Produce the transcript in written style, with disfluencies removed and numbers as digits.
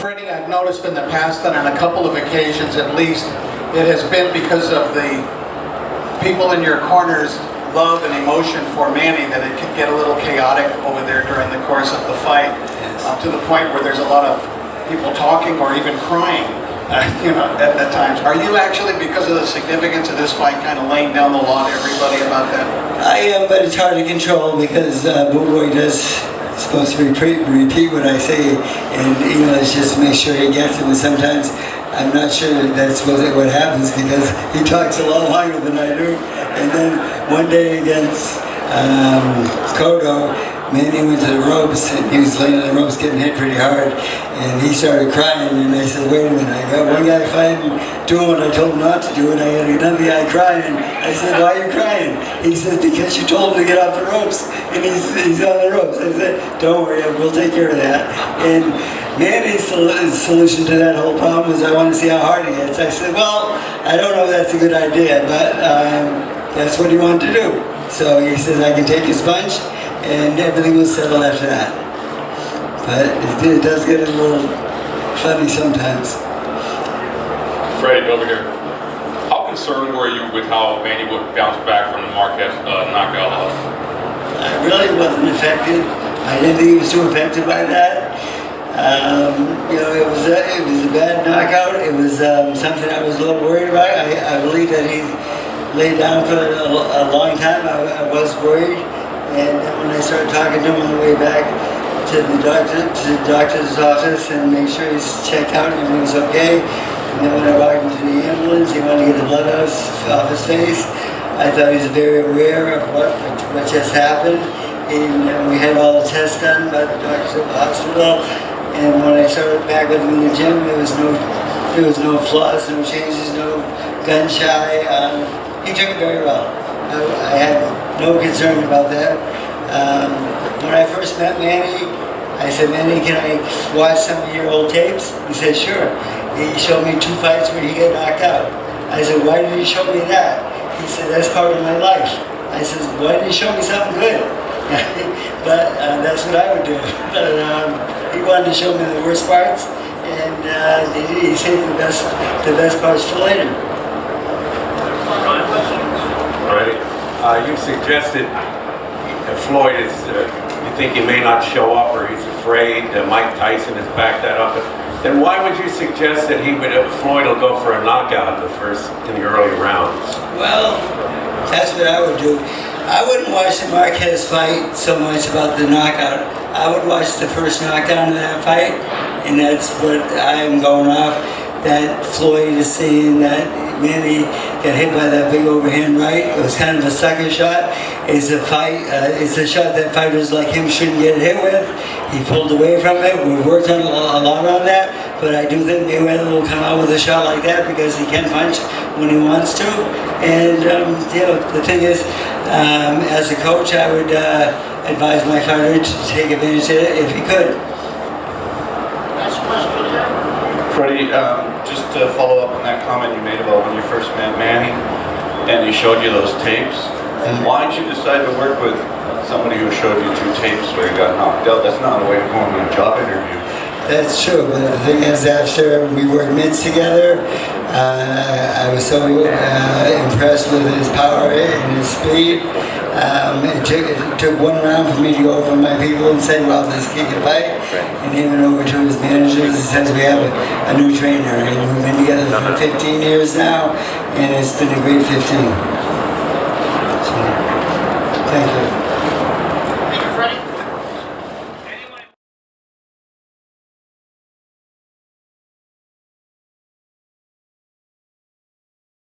Freddie, I've noticed in the past that on a couple of occasions at least, it has been because of the people in your corner's love and emotion for Manny that it could get a little chaotic over there during the course of the fight, to the point where there's a lot of people talking or even crying, at times. Are you actually, because of the significance of this fight, kind of laying down the law to everybody about that? I am, but it's hard to control because Boy does supposed to repeat what I say in English just to make sure he gets it, and sometimes I'm not sure that's what happens because he talks a lot longer than I do. And then one day against Cotto, Manny went to the ropes and he was laying on the ropes getting hit pretty hard, and he started crying, and I said, wait a minute, I got one guy fighting doing what I told him not to do, and I got another guy crying. I said, why are you crying? He said, because you told him to get off the ropes, and he's on the ropes. I said, don't worry, we'll take care of that. And Manny's solution to that whole problem was, I want to see how hard he hits. I said, well, I don't know if that's a good idea, but that's what he wanted to do. So he says, I can take his punch, and everything will settle after that. But it does get a little funny sometimes. Freddie, over here. How concerned were you with how Manny would bounce back from the Marquez knockout loss? I really wasn't affected. I didn't think he was too affected by that. It was a bad knockout. It was something I was a little worried about. I believe that he laid down for a long time. I was worried, and when I started talking to him on the way back to the doctor's office and make sure he's checked out and he was okay, and then when I walked into the ambulance, he wanted to get the blood off his face. I thought he was very aware of what just happened, and we had all the tests done by the doctors at the hospital. And when I started back with him in the gym, there was no flaws, no changes, no gun shy. He took it very well. I had no concern about that. When I first met Manny, I said, Manny, can I watch some of your old tapes? He said, sure. He showed me 2 fights where he got knocked out. I said, why did he show me that? He said, that's part of my life. I said, why did he show me something good? But that's what I would do. But he wanted to show me the worst parts, and he saved the best parts for later. Right. You suggested that Floyd is, you think he may not show up or he's afraid that Mike Tyson has backed that up. Then why would you suggest that Floyd will go for a knockout in the early rounds? Well, that's what I would do. I wouldn't watch the Marquez fight so much about the knockout. I would watch the first knockdown of that fight, and that's what I am going off. That Floyd is saying that Manny got hit by that big overhand right. It was kind of a sucker shot. It's a shot that fighters like him shouldn't get hit with. He pulled away from it. We've worked on a lot on that, but I do think Mayweather will come out with a shot like that because he can punch when he wants to. And the thing is, as a coach, I would advise my fighter to take advantage of it if he could. Freddie, just to follow up on that comment you made about when you first met Manny and he showed you those tapes, why did you decide to work with somebody who showed you 2 tapes where he got knocked out? That's not a way to go into a job interview. That's true, but the thing is, after we worked mitts together, I was so impressed with his power and his speed. It took 1 round for me to go over my people and say, well, this kid can fight. And he went over to his managers and says, we have a new trainer. And we've been together for 15 years now, and it's been a great 15. So, thank you.